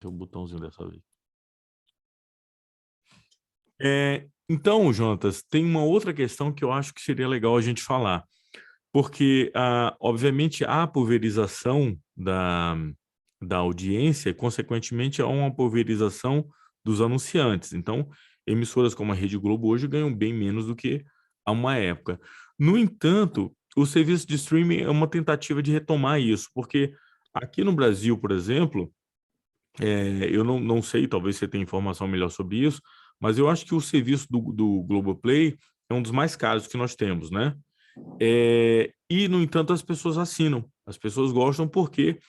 Tem um botãozinho dessa vez. Então, Jonatas, tem uma outra questão que eu acho que seria legal a gente falar, porque, obviamente, a pulverização da audiência, consequentemente, há uma pulverização dos anunciantes. Então, emissoras como a Rede Globo hoje ganham bem menos do que há uma época. No entanto, o serviço de streaming é uma tentativa de retomar isso, porque aqui no Brasil, por exemplo, eu não sei, talvez você tenha informação melhor sobre isso, mas eu acho que o serviço do Globoplay é um dos mais caros que nós temos, né? E, no entanto, as pessoas assinam. As pessoas gostam porque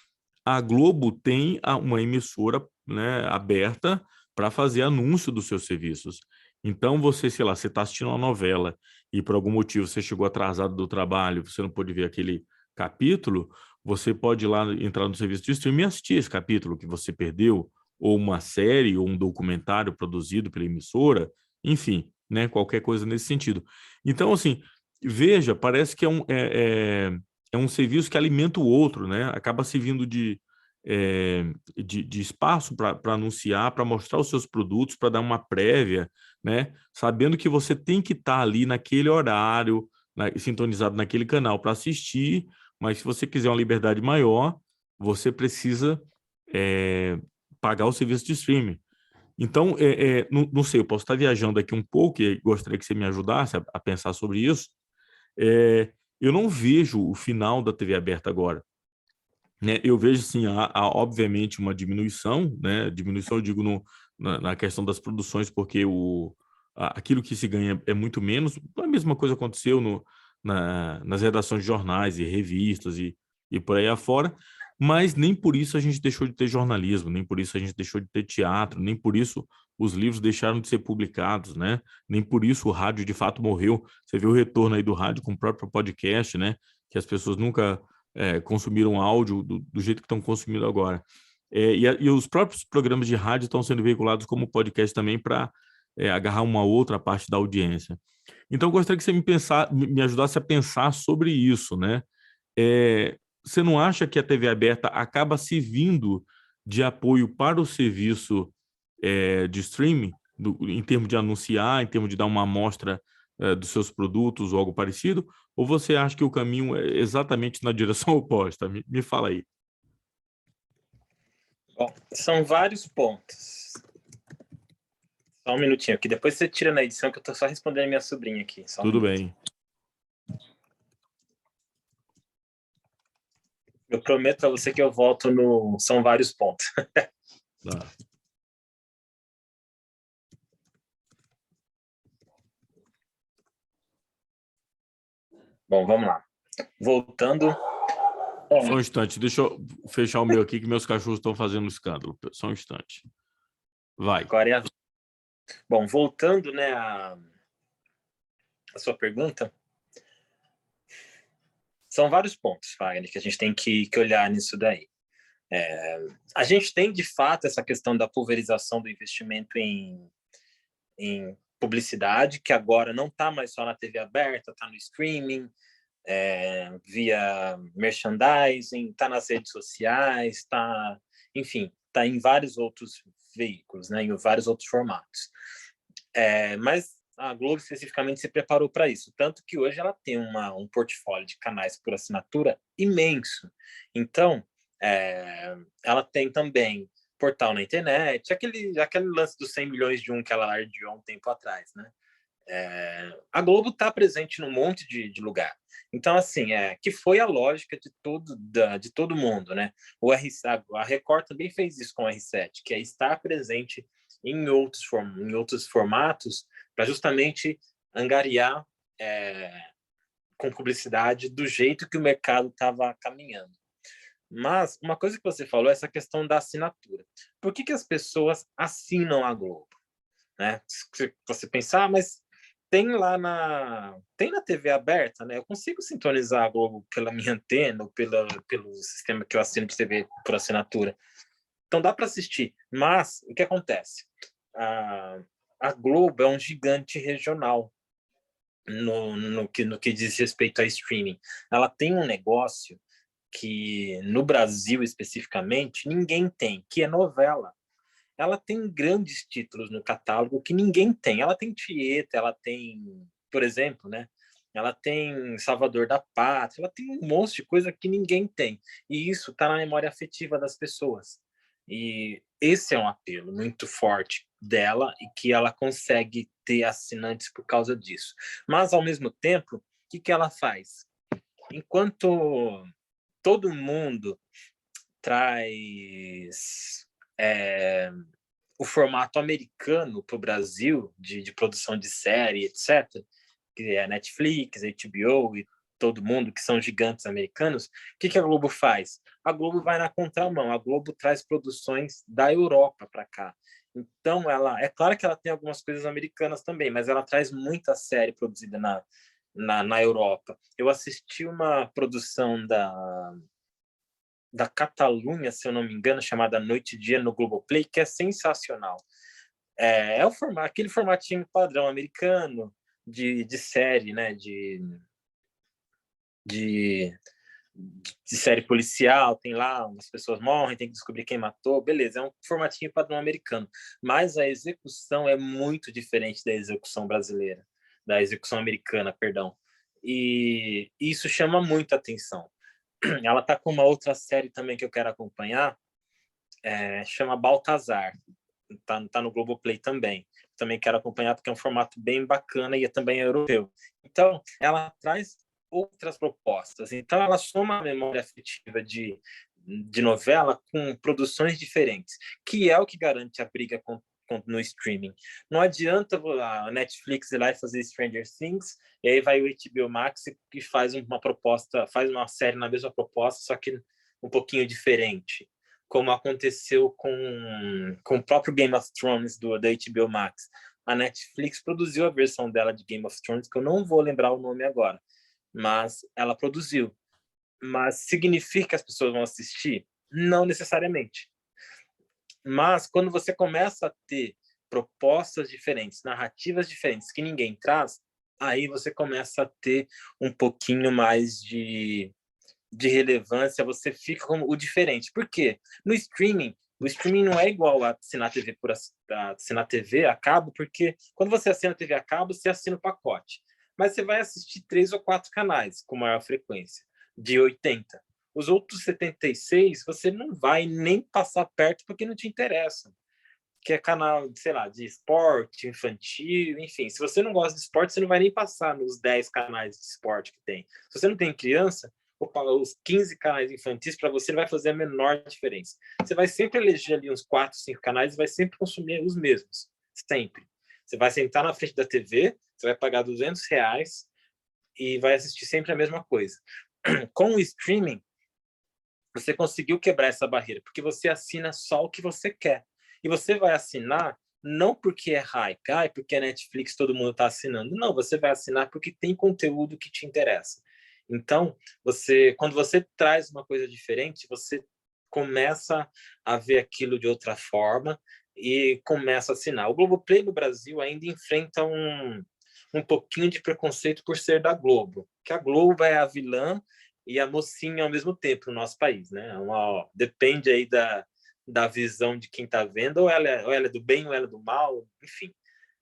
a Globo tem uma emissora, né, aberta para fazer anúncio dos seus serviços. Então, você, sei lá, você está assistindo uma novela e por algum motivo você chegou atrasado do trabalho, você não pôde ver aquele capítulo, você pode ir lá entrar no serviço de streaming e assistir esse capítulo que você perdeu, ou uma série, ou um documentário produzido pela emissora, enfim, né, qualquer coisa nesse sentido. Então, assim, veja, parece que é um serviço que alimenta o outro, né? Acaba servindo de espaço para anunciar, para mostrar os seus produtos, para dar uma prévia, né? Sabendo que você tem que estar ali naquele horário, sintonizado naquele canal para assistir, mas se você quiser uma liberdade maior, você precisa é, pagar o serviço de streaming. Então, não sei, eu posso estar viajando aqui um pouco e gostaria que você me ajudasse a pensar sobre isso. Eu não vejo o final da TV aberta agora, né? Eu vejo, sim, obviamente uma diminuição, né? Diminuição, eu digo, na questão das produções, porque aquilo que se ganha é muito menos. A mesma coisa aconteceu nas redações de jornais e revistas e por aí afora, mas nem por isso a gente deixou de ter jornalismo, nem por isso a gente deixou de ter teatro, nem por isso os livros deixaram de ser publicados, né? Nem por isso o rádio de fato morreu. Você vê o retorno aí do rádio com o próprio podcast, né? Que as pessoas nunca consumiram áudio do jeito que estão consumindo agora. E os próprios programas de rádio estão sendo veiculados como podcast também para agarrar uma outra parte da audiência. Então, eu gostaria que você me ajudasse a pensar sobre isso, né? Você não acha que a TV aberta acaba servindo de apoio para o serviço de streaming, em termos de anunciar, em termos de dar uma amostra dos seus produtos ou algo parecido? Ou você acha que o caminho é exatamente na direção oposta? Me fala aí. Bom, são vários pontos. Só um minutinho, que depois você tira na edição, que eu estou só respondendo a minha sobrinha aqui. Tudo bem. Eu prometo para você que eu volto no... São vários pontos. Tá. Bom, vamos lá. Voltando... Só um instante, deixa eu fechar o meu aqui, que meus cachorros estão fazendo escândalo. Só um instante. Vai. Agora é a... Bom, voltando, né, a sua pergunta, são vários pontos, Wagner, que a gente tem que olhar nisso daí. A gente tem, de fato, essa questão da pulverização do investimento em publicidade, que agora não está mais só na TV aberta, está no streaming, via merchandising, está nas redes sociais, enfim, está em vários outros veículos, né, em vários outros formatos. Mas a Globo especificamente se preparou para isso, tanto que hoje ela tem um portfólio de canais por assinatura imenso. Então, ela tem também portal na internet, aquele lance dos 100 milhões de que ela ardiou um tempo atrás, né? A Globo está presente num monte de lugar. Então, assim, que foi a lógica de todo mundo, né? A Record também fez isso com o R7, que é estar presente em outros formatos para justamente angariar com publicidade do jeito que o mercado estava caminhando. Mas uma coisa que você falou é essa questão da assinatura. Por que as pessoas assinam a Globo? Né? Se você pensar, mas tem lá na TV aberta, né? Eu consigo sintonizar a Globo pela minha antena ou pelo sistema que eu assino de TV por assinatura. Então dá para assistir. Mas o que acontece? A Globo é um gigante regional no que diz respeito a streaming. Ela tem um negócio que no Brasil especificamente ninguém tem, que é novela. ela tem grandes títulos no catálogo que ninguém tem. Ela tem Tieta, ela tem, por exemplo, né? Ela tem Salvador da Pátria, ela tem um monte de coisa que ninguém tem. E isso está na memória afetiva das pessoas. E esse é um apelo muito forte dela e que ela consegue ter assinantes por causa disso. Mas, ao mesmo tempo, o que ela faz? Enquanto todo mundo traz o formato americano para o Brasil, de produção de série, etc., que é Netflix, HBO e todo mundo, que são gigantes americanos, o que a Globo faz? A Globo vai na contramão, a Globo traz produções da Europa para cá. Então, é claro que ela tem algumas coisas americanas também, mas ela traz muita série produzida na Europa. Eu assisti uma produção da Catalunha, se eu não me engano, chamada Noite e Dia no Globoplay, que é sensacional. Aquele formatinho padrão americano de série, né? De série policial, tem lá, as pessoas morrem, tem que descobrir quem matou, beleza, é um formatinho padrão americano. Mas a execução é muito diferente da execução brasileira, da execução americana, perdão. E isso chama muito atenção. Ela tá com uma outra série também que eu quero acompanhar, chama Baltazar. Tá no Globoplay também. Também quero acompanhar porque é um formato bem bacana e também é europeu. Então, ela traz outras propostas. Então, ela soma a memória afetiva de novela com produções diferentes, que é o que garante a briga no streaming. Não adianta a Netflix ir lá e fazer Stranger Things, e aí vai o HBO Max e faz uma proposta, faz uma série na mesma proposta, só que um pouquinho diferente, como aconteceu com o próprio Game of Thrones da HBO Max. A Netflix produziu a versão dela de Game of Thrones, que eu não vou lembrar o nome agora, mas ela produziu. Mas significa que as pessoas vão assistir? Não necessariamente. Mas quando você começa a ter propostas diferentes, narrativas diferentes que ninguém traz, aí você começa a ter um pouquinho mais de relevância, você fica como o diferente. Por quê? No streaming, o streaming não é igual a assinar TV assinar TV a cabo, porque quando você assina TV a cabo, você assina o pacote. Mas você vai assistir 3 ou 4 canais com maior frequência, de 80. Os outros 76, você não vai nem passar perto porque não te interessa. Que é canal, sei lá, de esporte, infantil, enfim. Se você não gosta de esporte, você não vai nem passar nos 10 canais de esporte que tem. Se você não tem criança, os 15 canais infantis, para você não vai fazer a menor diferença. Você vai sempre eleger ali uns 4, 5 canais e vai sempre consumir os mesmos. Sempre. Você vai sentar na frente da TV, você vai pagar R$ 200 e vai assistir sempre a mesma coisa. Com o streaming, você conseguiu quebrar essa barreira, porque você assina só o que você quer. E você vai assinar não porque é hype, porque é Netflix, todo mundo está assinando. Não, você vai assinar porque tem conteúdo que te interessa. Então, quando você traz uma coisa diferente, você começa a ver aquilo de outra forma e começa a assinar. O Globoplay no Brasil ainda enfrenta um pouquinho de preconceito por ser da Globo, que a Globo é a vilã e a mocinha ao mesmo tempo no nosso país, né? Depende aí da visão de quem está vendo, ou ela é do bem ou ela é do mal, enfim.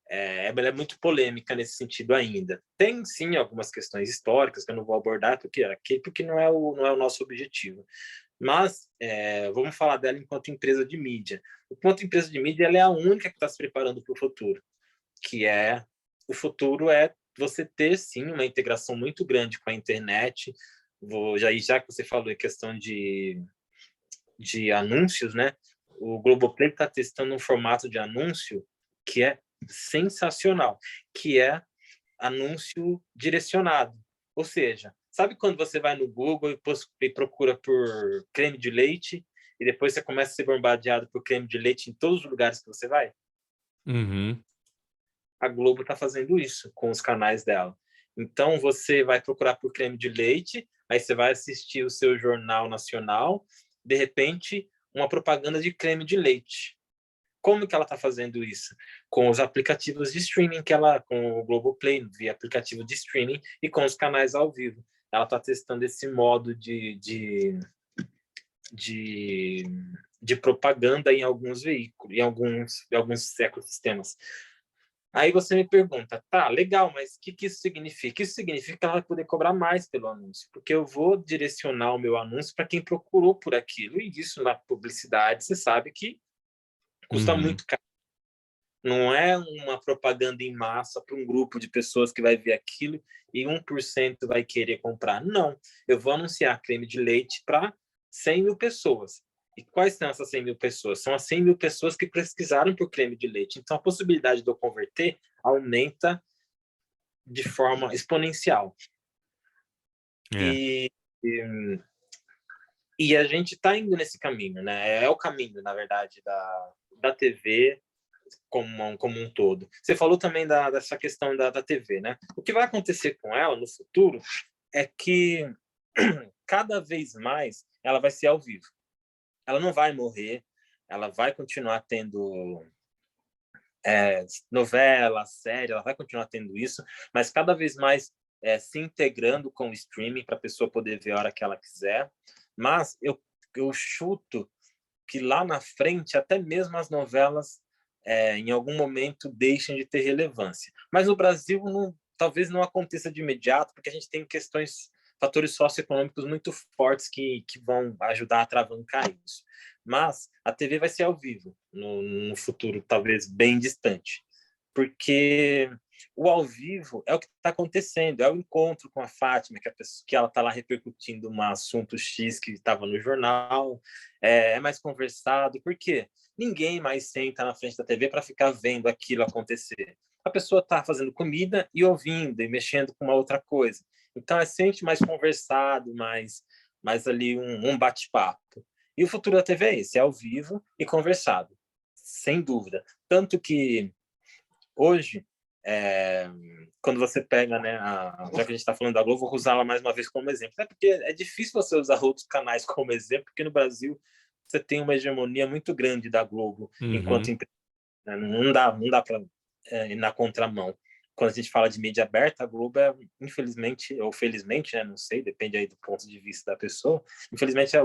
Ela é muito polêmica nesse sentido ainda. Tem, sim, algumas questões históricas que eu não vou abordar, porque não é o nosso objetivo. Mas vamos falar dela enquanto empresa de mídia. Enquanto empresa de mídia, ela é a única que está se preparando para o futuro, o futuro é você ter, sim, uma integração muito grande com a internet. Já que você falou em questão de anúncios, né? O Globoplay está testando um formato de anúncio que é sensacional, que é anúncio direcionado. Ou seja, sabe quando você vai no Google e procura por creme de leite e depois você começa a ser bombardeado por creme de leite em todos os lugares que você vai? Uhum. A Globo está fazendo isso com os canais dela. Então, você vai procurar por creme de leite, aí você vai assistir o seu jornal nacional, de repente, uma propaganda de creme de leite. Como que ela está fazendo isso? Com os aplicativos de streaming com o Globoplay, via aplicativo de streaming e com os canais ao vivo. Ela está testando esse modo de de propaganda em alguns veículos, em alguns ecossistemas. Aí você me pergunta, tá, legal, mas o que isso significa? Isso significa que ela vai poder cobrar mais pelo anúncio, porque eu vou direcionar o meu anúncio para quem procurou por aquilo, e isso na publicidade, você sabe que custa Uhum. muito caro. Não é uma propaganda em massa para um grupo de pessoas que vai ver aquilo e 1% vai querer comprar. Não, eu vou anunciar creme de leite para 100 mil pessoas. E quais são essas 100 mil pessoas? São as 100 mil pessoas que pesquisaram por creme de leite. Então, a possibilidade de eu converter aumenta de forma exponencial. É, E, e a gente está indo nesse caminho, né? É o caminho, na verdade, da TV como um todo. Você falou também dessa questão da TV, né? O que vai acontecer com ela no futuro é que cada vez mais ela vai ser ao vivo. Ela não vai morrer, ela vai continuar tendo novela, série, ela vai continuar tendo isso, mas cada vez mais se integrando com o streaming para a pessoa poder ver a hora que ela quiser. Mas eu chuto que lá na frente, até mesmo as novelas, em algum momento, deixem de ter relevância. Mas no Brasil, talvez não aconteça de imediato, porque a gente tem fatores socioeconômicos muito fortes que vão ajudar a atravancar isso. Mas a TV vai ser ao vivo, no futuro, talvez bem distante. Porque o ao vivo é o que está acontecendo, é o encontro com a Fátima, que ela está lá repercutindo um assunto X que estava no jornal, é mais conversado, por quê? Ninguém mais senta na frente da TV para ficar vendo aquilo acontecer. A pessoa está fazendo comida e ouvindo e mexendo com uma outra coisa. Então é sempre mais conversado, mais ali um bate-papo. E o futuro da TV é esse, é ao vivo e conversado, sem dúvida. Tanto que hoje, quando você pega, né, já que a gente está falando da Globo, vou usá-la mais uma vez como exemplo. É porque é difícil você usar outros canais como exemplo, porque no Brasil você tem uma hegemonia muito grande da Globo enquanto uhum. empresa, né? Não dá para ir na contramão. Quando a gente fala de mídia aberta, a Globo infelizmente, ou felizmente, né, não sei, depende aí do ponto de vista da pessoa, infelizmente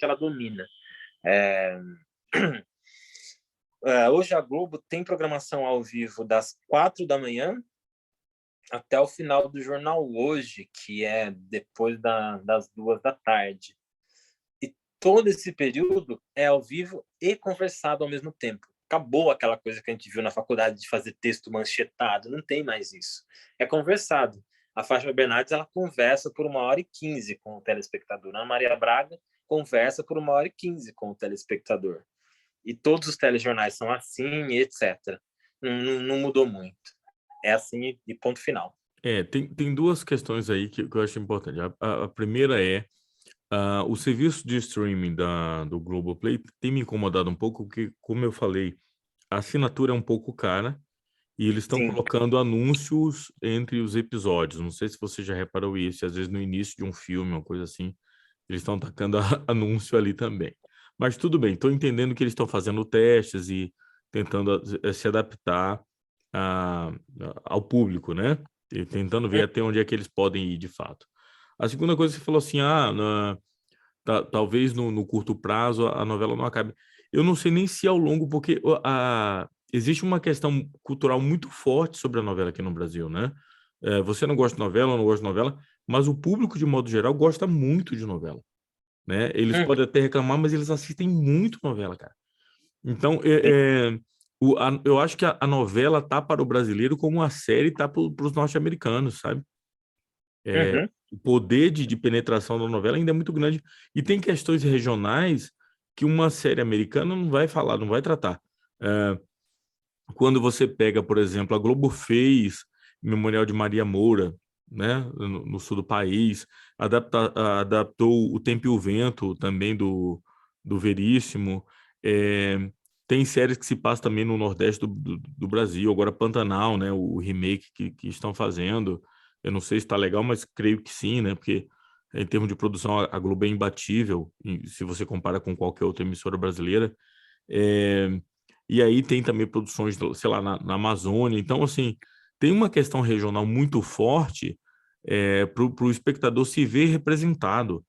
ela domina. É, hoje a Globo tem programação ao vivo das 4 da manhã até o final do jornal Hoje, que é depois das 2 da tarde. E todo esse período é ao vivo e conversado ao mesmo tempo. Acabou aquela coisa que a gente viu na faculdade de fazer texto manchetado, não tem mais isso. É conversado. A Fátima Bernardes, ela conversa por 1h15 com o telespectador. A Maria Braga conversa por 1h15 com o telespectador. E todos os telejornais são assim, etc. Não mudou muito. É assim e ponto final. Tem duas questões aí que eu acho importante. A primeira é o serviço de streaming do Globoplay tem me incomodado um pouco, porque, como eu falei, a assinatura é um pouco cara e eles estão Sim. colocando anúncios entre os episódios. Não sei se você já reparou isso, às vezes no início de um filme, uma coisa assim, eles estão tacando anúncio ali também. Mas tudo bem, estou entendendo que eles estão fazendo testes e tentando se adaptar a- ao público, né? E tentando ver até onde é que eles podem ir de fato. A segunda coisa, você falou assim, talvez no curto prazo a novela não acabe. Eu não sei nem se ao longo, porque existe uma questão cultural muito forte sobre a novela aqui no Brasil, né? Você não gosta de novela, eu não gosto de novela, mas o público, de modo geral, gosta muito de novela, né? Eles Uhum. podem até reclamar, mas eles assistem muito novela, cara. Então, eu acho que a novela tá para o brasileiro como a série tá para os norte-americanos, sabe? Uhum. O poder de penetração da novela ainda é muito grande. E tem questões regionais que uma série americana não vai falar, não vai tratar. É, quando você pega, por exemplo, a Globo fez Memorial de Maria Moura, né, no sul do país, adaptou O Tempo e o Vento, também do Veríssimo. É, tem séries que se passam também no Nordeste do Brasil, agora Pantanal, né, o remake que estão fazendo. Eu não sei se está legal, mas creio que sim, né, porque em termos de produção a Globo é imbatível, se você compara com qualquer outra emissora brasileira. É, e aí tem também produções, sei lá, na Amazônia. Então, assim, tem uma questão regional muito forte para o espectador se ver representado.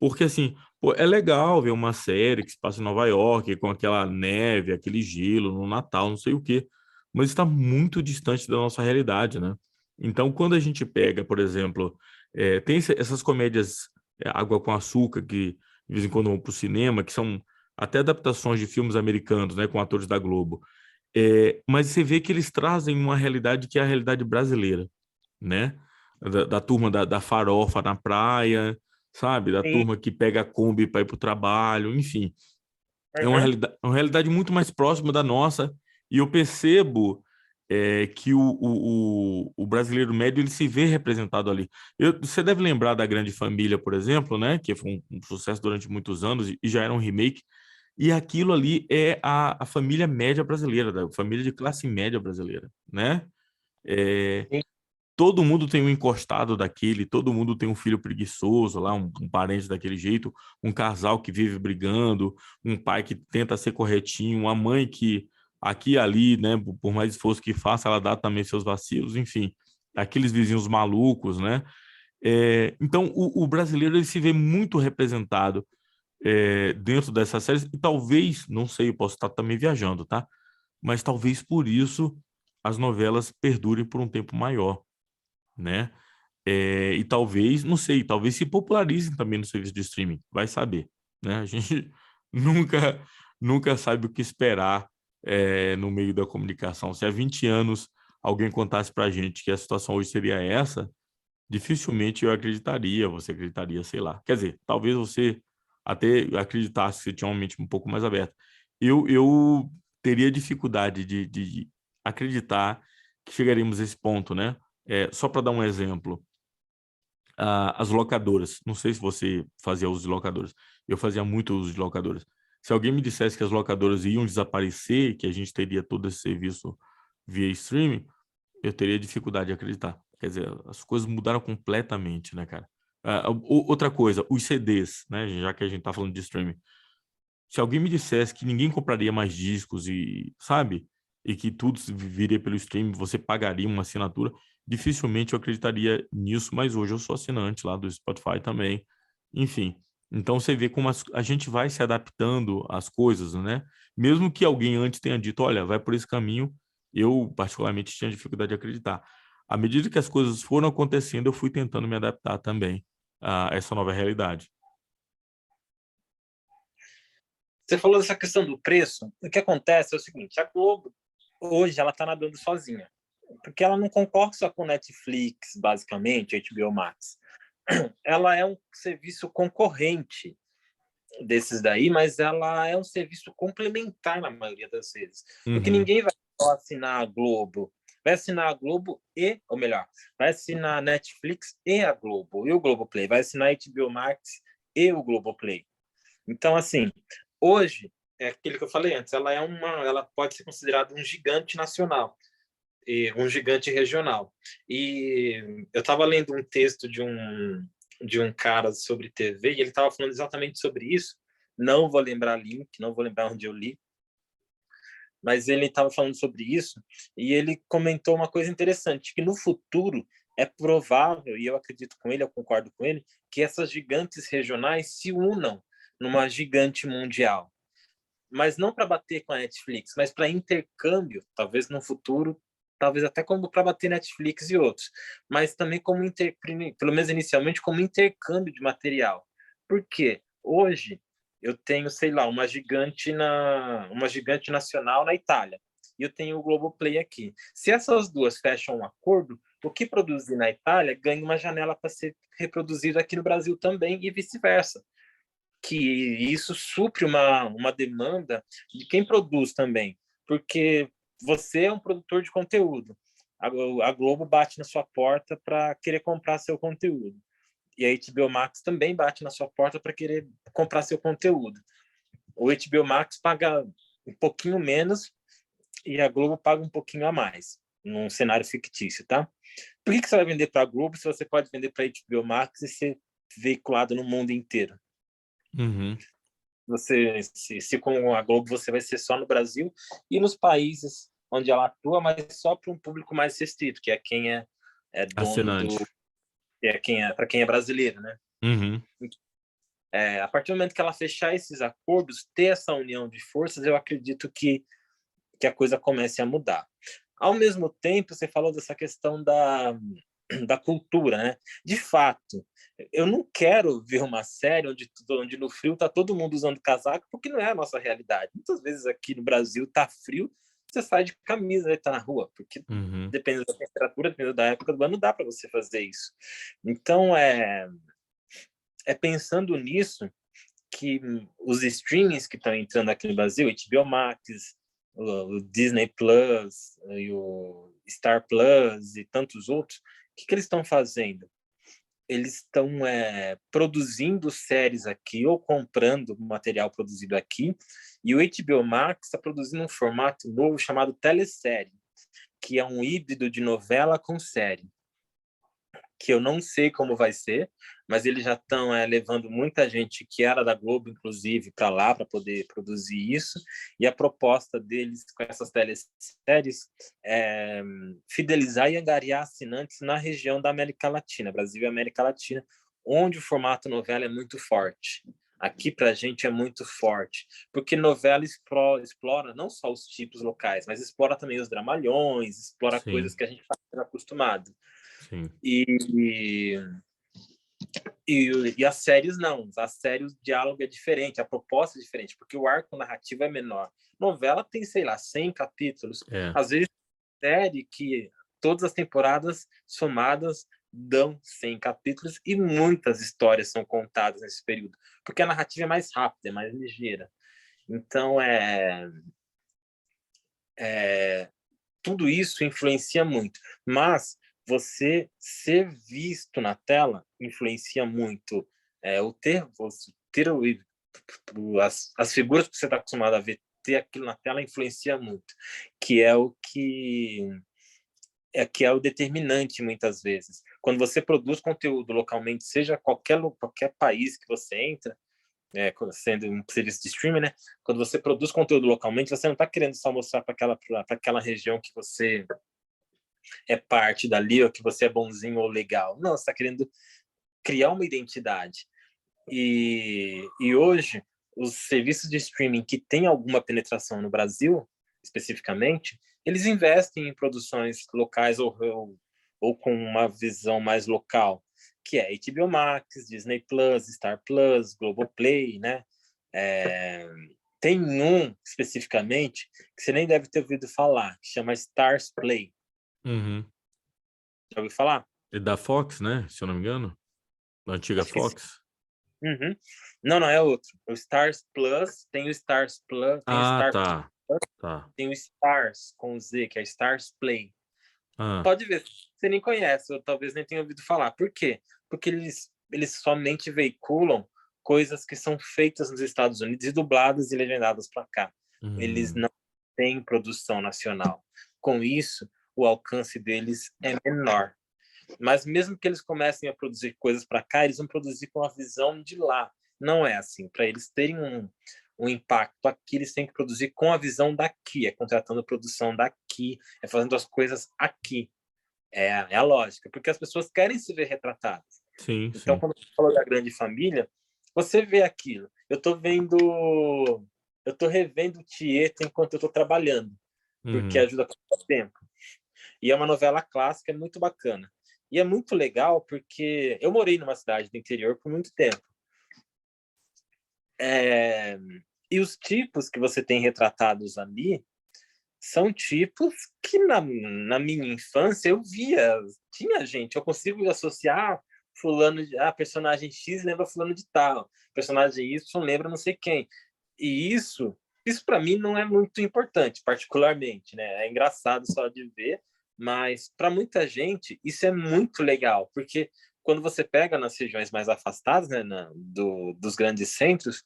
Porque, assim, pô, é legal ver uma série que se passa em Nova York, com aquela neve, aquele gelo, no Natal, não sei o quê, mas está muito distante da nossa realidade, né? Então, quando a gente pega, por exemplo, tem essas comédias Água com Açúcar, que de vez em quando vão para o cinema, que são até adaptações de filmes americanos, né, com atores da Globo. Mas você vê que eles trazem uma realidade que é a realidade brasileira, né? Da turma da farofa na praia, sabe? Da Sim. turma que pega a Kombi para ir para o trabalho, enfim. Uhum. É uma realidade muito mais próxima da nossa, e eu percebo que o brasileiro médio ele se vê representado ali. Você deve lembrar da Grande Família, por exemplo, né? Que foi um sucesso durante muitos anos e já era um remake. E aquilo ali é a família média brasileira, da família de classe média brasileira, né? É, Sim. todo mundo tem um encostado daquele, todo mundo tem um filho preguiçoso lá, um parente daquele jeito, um casal que vive brigando, um pai que tenta ser corretinho, uma mãe que aqui e ali, né, por mais esforço que faça, ela dá também seus vacilos, enfim, aqueles vizinhos malucos, né? Então, o brasileiro ele se vê muito representado dentro dessas séries, e talvez, não sei, eu posso estar também viajando, tá? Mas talvez por isso as novelas perdurem por um tempo maior, né? E talvez, não sei, talvez se popularizem também no serviço de streaming, vai saber, né? A gente nunca, nunca sabe o que esperar no meio da comunicação. Se há 20 anos alguém contasse pra gente que a situação hoje seria essa, dificilmente eu acreditaria, você acreditaria, sei lá. Quer dizer, talvez você até acreditasse que você tinha uma mente um pouco mais aberta. Eu teria dificuldade de acreditar que chegaríamos a esse ponto, né? Só para dar um exemplo, as locadoras. Não sei se você fazia uso de locadoras. Eu fazia muito uso de locadoras. Se alguém me dissesse que as locadoras iam desaparecer, que a gente teria todo esse serviço via streaming, eu teria dificuldade de acreditar. Quer dizer, as coisas mudaram completamente, né, cara? Outra coisa, os CDs, né? Já que a gente tá falando de streaming. Se alguém me dissesse que ninguém compraria mais discos e, sabe? E que tudo viria pelo streaming, você pagaria uma assinatura, dificilmente eu acreditaria nisso, mas hoje eu sou assinante lá do Spotify também. Enfim, então você vê como a gente vai se adaptando às coisas, né? Mesmo que alguém antes tenha dito, olha, vai por esse caminho, eu particularmente tinha dificuldade de acreditar. À medida que as coisas foram acontecendo, eu fui tentando me adaptar também a essa nova realidade. Você falou dessa questão do preço. O que acontece é o seguinte: a Globo hoje ela está nadando sozinha, porque ela não concorre só com Netflix, basicamente, HBO Max. Ela é um serviço concorrente desses daí, mas ela é um serviço complementar na maioria das vezes, porque Uhum, ninguém vai só assinar a Globo. Vai assinar a Globo ou melhor, vai assinar a Netflix e a Globo, e o Globoplay. Vai assinar a HBO Max e o Globoplay. Então, assim, hoje, é aquilo que eu falei antes, ela pode ser considerada um gigante nacional e um gigante regional. E eu estava lendo um texto de um cara sobre TV e ele estava falando exatamente sobre isso. Não vou lembrar link, não vou lembrar onde eu li, mas ele estava falando sobre isso e ele comentou uma coisa interessante, que no futuro é provável, e eu acredito com ele, eu concordo com ele, que essas gigantes regionais se unam numa gigante mundial, mas não para bater com a Netflix, mas para intercâmbio, talvez no futuro, talvez até como para bater Netflix e outros, mas também pelo menos inicialmente, como intercâmbio de material. Por quê? Hoje eu tenho, sei lá, uma gigante nacional na Itália e eu tenho o Globoplay aqui. Se essas duas fecham um acordo, o que produzir na Itália ganha uma janela para ser reproduzido aqui no Brasil também e vice-versa, que isso supre uma demanda de quem produz também, porque você é um produtor de conteúdo. A Globo bate na sua porta para querer comprar seu conteúdo. E a HBO Max também bate na sua porta para querer comprar seu conteúdo. O HBO Max paga um pouquinho menos e a Globo paga um pouquinho a mais, num cenário fictício, tá? Por que você vai vender para a Globo se você pode vender para a HBO Max e ser veiculado no mundo inteiro? uhum. Se com a Globo você vai ser só no Brasil e nos países onde ela atua, mas só para um público mais restrito, que é quem é dono do, Assinante. que é quem é para quem é brasileiro, né? Uhum. A partir do momento que ela fechar esses acordos, ter essa união de forças, eu acredito que a coisa comece a mudar. Ao mesmo tempo, você falou dessa questão da cultura, né? De fato, eu não quero ver uma série onde no frio tá todo mundo usando casaco, porque não é a nossa realidade. Muitas vezes aqui no Brasil tá frio, você sai de camisa e tá na rua, porque Uhum. dependendo da temperatura, dependendo da época do ano, não dá para você fazer isso. Então, é pensando nisso que os streamings que estão entrando aqui no Brasil, HBO Max, o Disney Plus, e o Star Plus e tantos outros, o que eles estão fazendo? Eles estão produzindo séries aqui ou comprando material produzido aqui, e o HBO Max está produzindo um formato novo chamado telesérie, que é um híbrido de novela com série, que eu não sei como vai ser, mas eles já estão levando muita gente que era da Globo, inclusive, para lá para poder produzir isso. E a proposta deles com essas teleséries é fidelizar e angariar assinantes na região da América Latina, Brasil e América Latina, onde o formato novela é muito forte. Aqui para a gente é muito forte, porque novela explora não só os tipos locais, mas explora também os dramalhões, explora Sim, coisas que a gente está acostumado. sim. E as séries não. As séries, o diálogo é diferente, a proposta é diferente, porque o arco narrativo é menor. Novela tem, sei lá, 100 capítulos. É. Às vezes, série que todas as temporadas somadas dão 100 capítulos e muitas histórias são contadas nesse período, porque a narrativa é mais rápida, é mais ligeira. Então, tudo isso influencia muito. Mas você ser visto na tela influencia muito. As figuras que você está acostumado a ver, ter aquilo na tela influencia muito, que é o que é o determinante muitas vezes. Quando você produz conteúdo localmente, seja qualquer país que você entra, sendo um serviço de streaming, né? Quando você produz conteúdo localmente, você não está querendo só mostrar para aquela região que você é parte dali, ou que você é bonzinho ou legal. Não, você está querendo criar uma identidade. E hoje, os serviços de streaming que têm alguma penetração no Brasil, especificamente, eles investem em produções locais ou com uma visão mais local, que é HBO Max, Disney Plus, Star Plus, Globoplay, né? Tem um, especificamente, que você nem deve ter ouvido falar, que chama Stars Play. Uhum. Já ouviu falar? É da Fox, né? Se eu não me engano. Da antiga Acho que sim. Fox. Uhum. Não, não, é outro. O Stars Plus, tem o Stars Plus, tem o Ah, Star Plus, tá. Tá. tem o Stars com Z, que é Stars Play. Ah. Pode ver, você nem conhece, ou talvez nem tenha ouvido falar. Por quê? Porque eles somente veiculam coisas que são feitas nos Estados Unidos e dubladas e legendadas para cá. Eles Hum. não têm produção nacional. Com isso, o alcance deles é menor. Mas mesmo que eles comecem a produzir coisas para cá, eles vão produzir com a visão de lá. Não é assim. Para eles terem um impacto aqui, eles têm que produzir com a visão daqui, contratando produção daqui, fazendo as coisas aqui. É a lógica, porque as pessoas querem se ver retratadas. Sim, Então, sim. quando você fala da grande família, você vê aquilo. Eu estou revendo Tieta enquanto eu estou trabalhando, porque Uhum. ajuda a passar tempo. E é uma novela clássica, é muito bacana. E é muito legal porque eu morei numa cidade do interior por muito tempo. É... E os tipos que você tem retratados ali são tipos que na minha infância eu via. Tinha gente, eu consigo associar fulano de... personagem X lembra fulano de tal, personagem Y lembra não sei quem. E isso para mim não é muito importante, particularmente, né? É engraçado só de ver, mas para muita gente isso é muito legal, porque quando você pega nas regiões mais afastadas, né, dos grandes centros,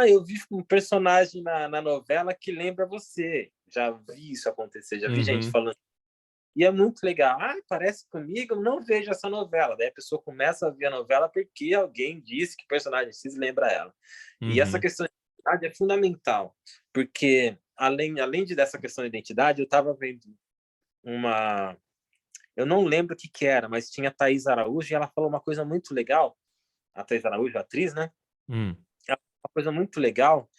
eu vi um personagem na novela que lembra você. Já vi isso acontecer, já vi gente Uhum. falando. E é muito legal. Parece comigo, eu não vejo essa novela. Daí a pessoa começa a ver a novela porque alguém disse que o personagem X lembra ela. E essa Uhum. questão de identidade é fundamental, porque além dessa questão de identidade, eu estava vendo uma... Eu não lembro o que era, mas tinha a Thaís Araújo e ela falou uma coisa muito legal. A Thaís Araújo, a atriz, né? Hum. É uma coisa muito legal.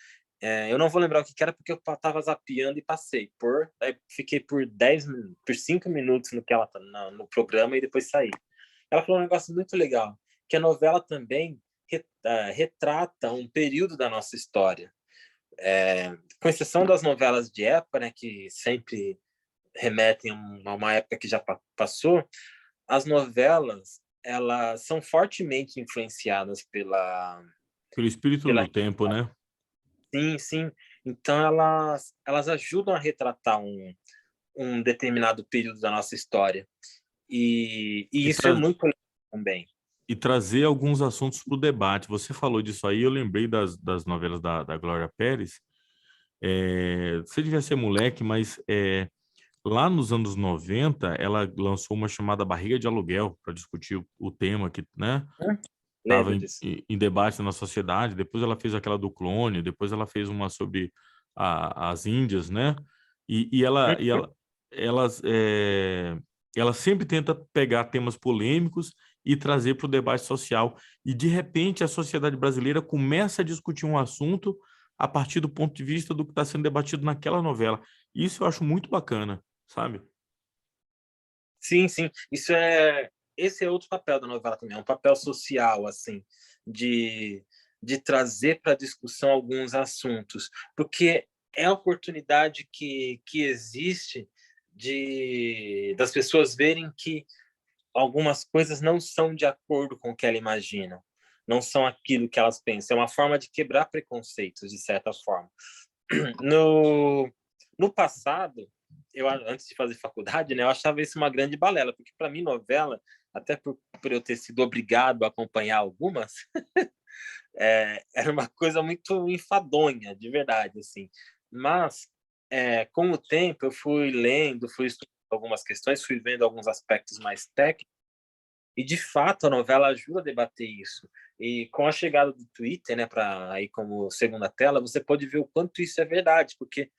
Eu não vou lembrar o que era porque eu estava zapeando e passei. Aí fiquei por 10 minutos, por 5 minutos no que ela no programa e depois saí. Ela falou um negócio muito legal, que a novela também retrata um período da nossa história. Com exceção das novelas de época, né, que sempre remetem a uma época que já passou, as novelas elas são fortemente influenciadas Pelo espírito pela do tempo, né? sim, sim. Então elas ajudam a retratar um determinado período da nossa história. E E, isso é tra muito legal também. e trazer alguns assuntos para o debate. Você falou disso aí, eu lembrei das novelas da Glória Pérez. Você devia ser moleque, mas lá nos anos 90, ela lançou uma chamada Barriga de Aluguel para discutir o tema que, né, estava Lembro disso. em debate na sociedade. Depois ela fez aquela do clone, depois ela fez uma sobre as Índias, né? E Uhum. elas, ela sempre tenta pegar temas polêmicos e trazer para o debate social. E, de repente, a sociedade brasileira começa a discutir um assunto a partir do ponto de vista do que está sendo debatido naquela novela. Isso eu acho muito bacana, sabe? Sim, sim. Esse é outro papel da novela também, é um papel social, assim, de, de trazer para a discussão alguns assuntos, porque é a oportunidade que existe das pessoas verem que algumas coisas não são de acordo com o que ela imagina, não são aquilo que elas pensam. É uma forma de quebrar preconceitos, de certa forma. No, no passado, antes de fazer faculdade, né, eu achava isso uma grande balela, porque para mim novela, até por eu ter sido obrigado a acompanhar algumas, era uma coisa muito enfadonha, de verdade, assim. Mas, com o tempo, eu fui lendo, fui estudando algumas questões, fui vendo alguns aspectos mais técnicos, e de fato a novela ajuda a debater isso. E com a chegada do Twitter, né, para aí como segunda tela, você pode ver o quanto isso é verdade, porque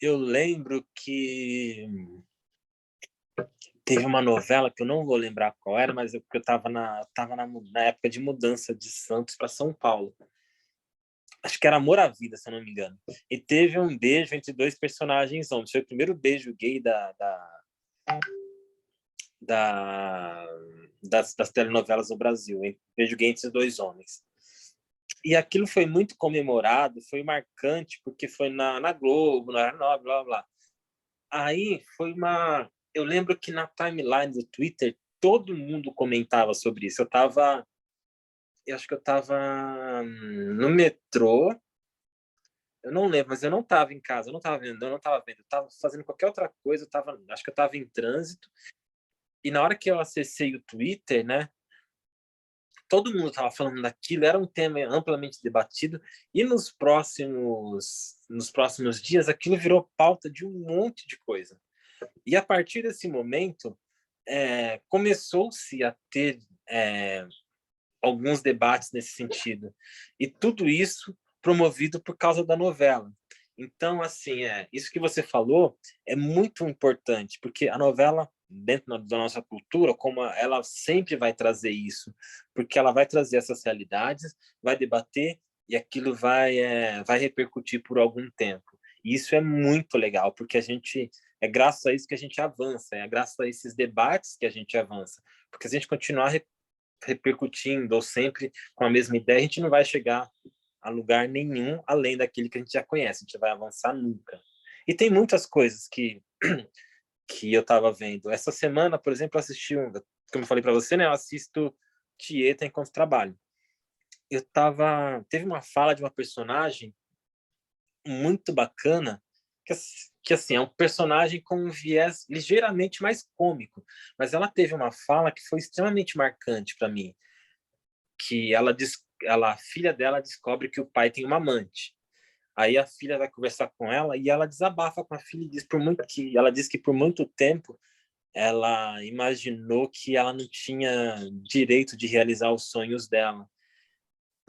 eu lembro que teve uma novela que eu não vou lembrar qual era, mas eu estava na época de mudança de Santos para São Paulo. Acho que era Amor à Vida, se eu não me engano. E teve um beijo entre dois personagens homens. Foi o primeiro beijo gay da, das telenovelas no Brasil. Hein? Beijo gay entre dois homens. E aquilo foi muito comemorado, foi marcante, porque foi na Globo, na Nova, blá, blá, blá. Aí foi uma. Eu lembro que na timeline do Twitter todo mundo comentava sobre isso. Eu acho que eu estava no metrô. Eu não lembro, mas eu não estava em casa, eu não estava vendo, eu estava fazendo qualquer outra coisa, acho que eu estava em trânsito. E na hora que eu acessei o Twitter, né, todo mundo estava falando daquilo, era um tema amplamente debatido, e nos próximos dias aquilo virou pauta de um monte de coisa. E a partir desse momento, começou-se a ter alguns debates nesse sentido. E tudo isso promovido por causa da novela. Então, assim, isso que você falou é muito importante, porque a novela, dentro da nossa cultura, como ela sempre vai trazer isso, porque ela vai trazer essas realidades, vai debater e aquilo vai repercutir por algum tempo. E isso é muito legal, porque é graças a isso que a gente avança, é graças a esses debates que a gente avança. Porque se a gente continuar repercutindo ou sempre com a mesma ideia, a gente não vai chegar a lugar nenhum além daquele que a gente já conhece, a gente vai avançar nunca. E tem muitas coisas que eu estava vendo. Essa semana, por exemplo, eu assisti, como eu falei para você, né, eu assisto Tieta enquanto trabalho. Teve uma fala de uma personagem muito bacana, que assim, é um personagem com um viés ligeiramente mais cômico, mas ela teve uma fala que foi extremamente marcante para mim, que a filha dela descobre que o pai tem uma amante. Aí a filha vai conversar com ela e ela desabafa com a filha e ela diz que por muito tempo ela imaginou que ela não tinha direito de realizar os sonhos dela.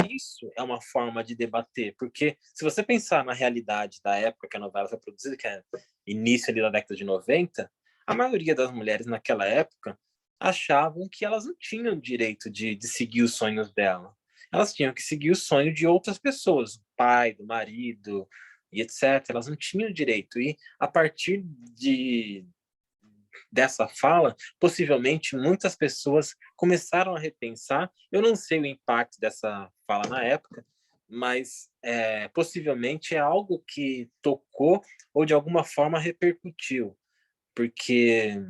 Isso é uma forma de debater, porque se você pensar na realidade da época que a novela foi produzida, que é início ali da década de 90, a maioria das mulheres naquela época achavam que elas não tinham direito de seguir os sonhos dela. elas tinham que seguir o sonho de outras pessoas, do pai, do marido, e etc. Elas não tinham direito. E a partir dessa fala, possivelmente muitas pessoas começaram a repensar. Eu não sei o impacto dessa fala na época, mas possivelmente é algo que tocou ou de alguma forma repercutiu, porque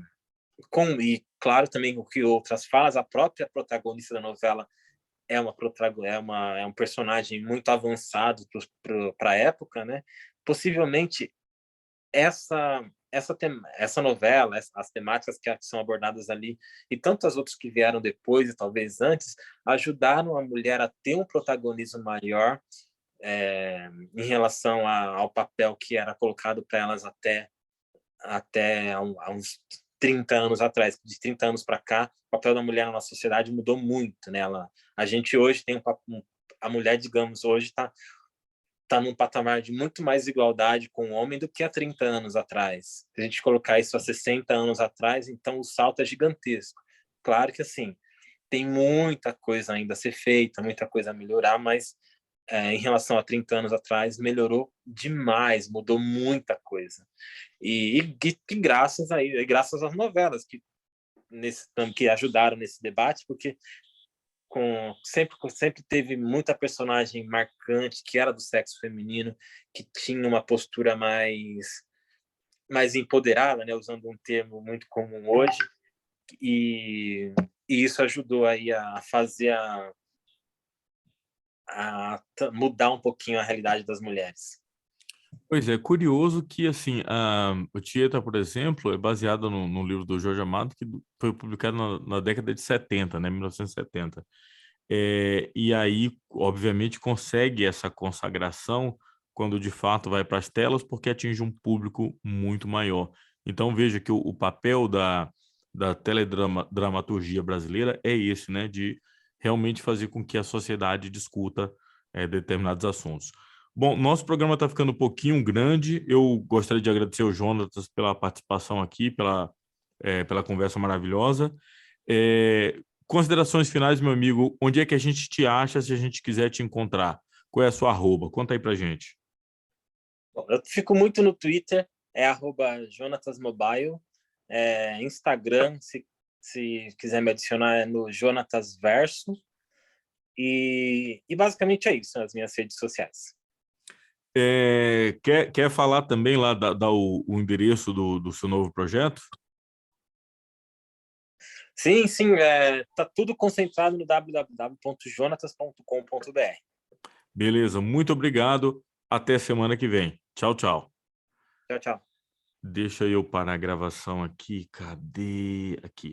e claro também o que outras falas, a própria protagonista da novela é um personagem muito avançado para a época, né? Possivelmente essa novela, as temáticas que são abordadas ali e tantas outras que vieram depois e talvez antes, ajudaram a mulher a ter um protagonismo maior em relação ao papel que era colocado para elas até há uns 30 anos atrás. De 30 anos para cá, o papel da mulher na nossa sociedade mudou muito, né? A gente hoje tem a mulher, digamos, hoje está num patamar de muito mais igualdade com o homem do que há 30 anos atrás. Se a gente colocar isso há 60 anos atrás, então o salto é gigantesco. Claro que, assim, tem muita coisa ainda a ser feita, muita coisa a melhorar, mas em relação a 30 anos atrás, melhorou demais, mudou muita coisa. E graças às novelas que ajudaram nesse debate, porque sempre teve muita personagem marcante que era do sexo feminino, que tinha uma postura mais empoderada, né, usando um termo muito comum hoje, e isso ajudou aí a fazer a mudar um pouquinho a realidade das mulheres. Pois é, curioso que, assim, o Tieta, por exemplo, é baseado no livro do Jorge Amado, que foi publicado na década de 70, né, 1970. E aí, obviamente, consegue essa consagração quando, de fato, vai para as telas, porque atinge um público muito maior. Então, veja que o papel da teledramaturgia brasileira é esse, né, de realmente fazer com que a sociedade discuta determinados assuntos. Bom, nosso programa está ficando um pouquinho grande. Eu gostaria de agradecer ao Jonatas pela participação aqui, pela conversa maravilhosa. Considerações finais, meu amigo. Onde é que a gente te acha se a gente quiser te encontrar? Qual é a sua arroba? Conta aí pra gente. Bom, eu fico muito no Twitter, é @JonatasMobile. Instagram, se quiser me adicionar, é no Jonatas Verso. E basicamente é isso, as minhas redes sociais. Quer falar também lá, dar o endereço do seu novo projeto? Sim, tá tudo concentrado no www.jonatas.com.br. Beleza, muito obrigado. Até semana que vem. Tchau, tchau. Tchau, tchau. Deixa eu parar a gravação aqui. Cadê? Aqui.